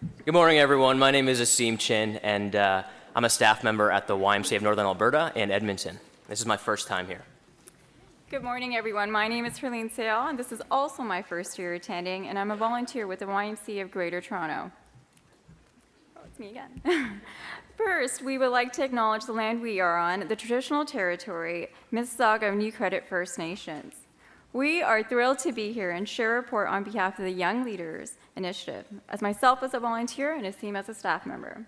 Good morning, everyone. My name is Asim and I'm a staff member at the YMCA of Northern Alberta in Edmonton. This is my first time here. Good morning, everyone. My name is Herleen Sayal, and this is also my first year attending, and I'm a volunteer with the YMCA of Greater Toronto. Oh, it's me again. First, we would like to acknowledge the land we are on, the traditional territory, Mississauga of New Credit First Nations. We are thrilled to be here and share a report on behalf of the Young Leaders Initiative, as myself as a volunteer and Asim as a staff member.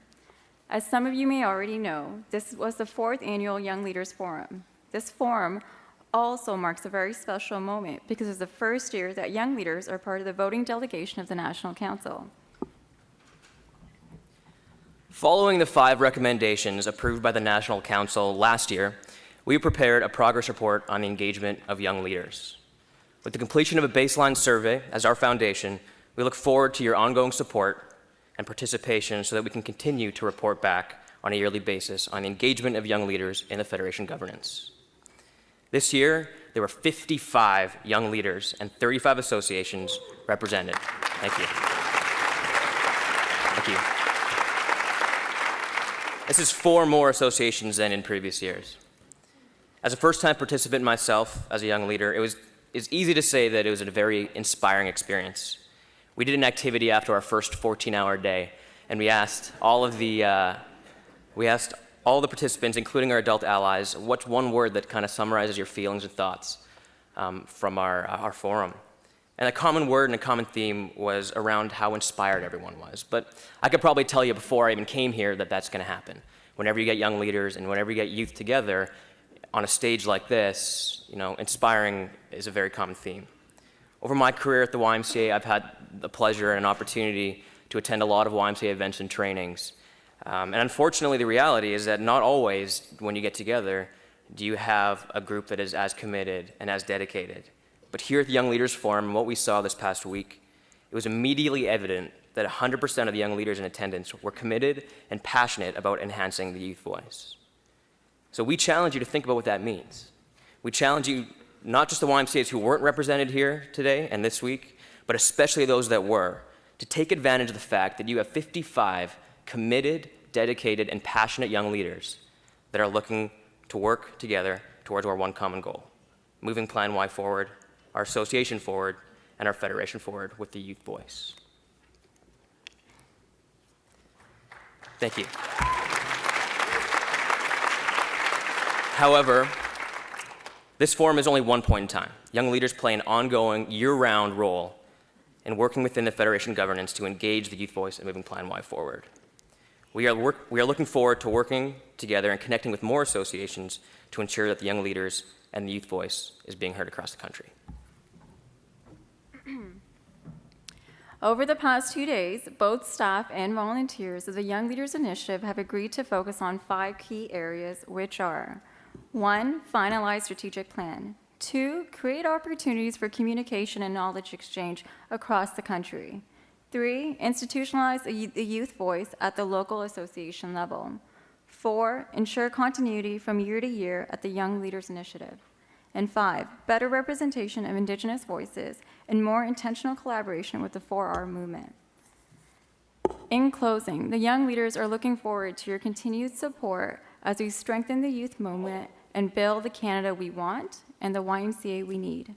As some of you may already know, this was the 4th annual Young Leaders Forum. This forum also marks a very special moment because it's the first year that young leaders are part of the voting delegation of the National Council. Following the 5 recommendations approved by the National Council last year, we prepared a progress report on the engagement of young leaders. With the completion of a baseline survey as our foundation, we look forward to your ongoing support and participation so that we can continue to report back on a yearly basis on the engagement of young leaders in the Federation governance. This year, there were 55 young leaders and 35 associations represented. Thank you. Thank you. This is 4 more associations than in previous years. As a first-time participant myself as a young leader, it's easy to say that it was a very inspiring experience. We did an activity after our first 14-hour day, and we asked all the participants, including our adult allies, what's one word that kind of summarizes your feelings and thoughts from our forum. And a common word and a common theme was around how inspired everyone was. But I could probably tell you before I even came here that that's going to happen. Whenever you get young leaders and whenever you get youth together on a stage like this, inspiring is a very common theme. Over my career at the YMCA, I've had the pleasure and opportunity to attend a lot of YMCA events and trainings. And unfortunately, the reality is that not always, when you get together, do you have a group that is as committed and as dedicated. But here at the Young Leaders Forum, what we saw this past week, it was immediately evident that 100% of the young leaders in attendance were committed and passionate about enhancing the youth voice. So we challenge you to think about what that means. We challenge you, not just the YMCAs who weren't represented here today and this week, but especially those that were, to take advantage of the fact that you have 55 committed, dedicated, and passionate young leaders that are looking to work together towards our one common goal, moving Plan Y forward, our association forward, and our federation forward with the youth voice. Thank you. However, this forum is only one point in time. Young leaders play an ongoing, year-round role in working within the Federation governance to engage the youth voice and moving Plan Y forward. We are looking forward to working together and connecting with more associations to ensure that the young leaders and the youth voice is being heard across the country. Over the past 2 days, both staff and volunteers of the Young Leaders Initiative have agreed to focus on 5 key areas, which are 1, finalize strategic plan. 2, create opportunities for communication and knowledge exchange across the country. 3, institutionalize the youth voice at the local association level. 4, ensure continuity from year to year at the Young Leaders Initiative. And 5, better representation of Indigenous voices and more intentional collaboration with the 4R movement. In closing, the young leaders are looking forward to your continued support as we strengthen the youth movement and build the Canada we want and the YMCA we need.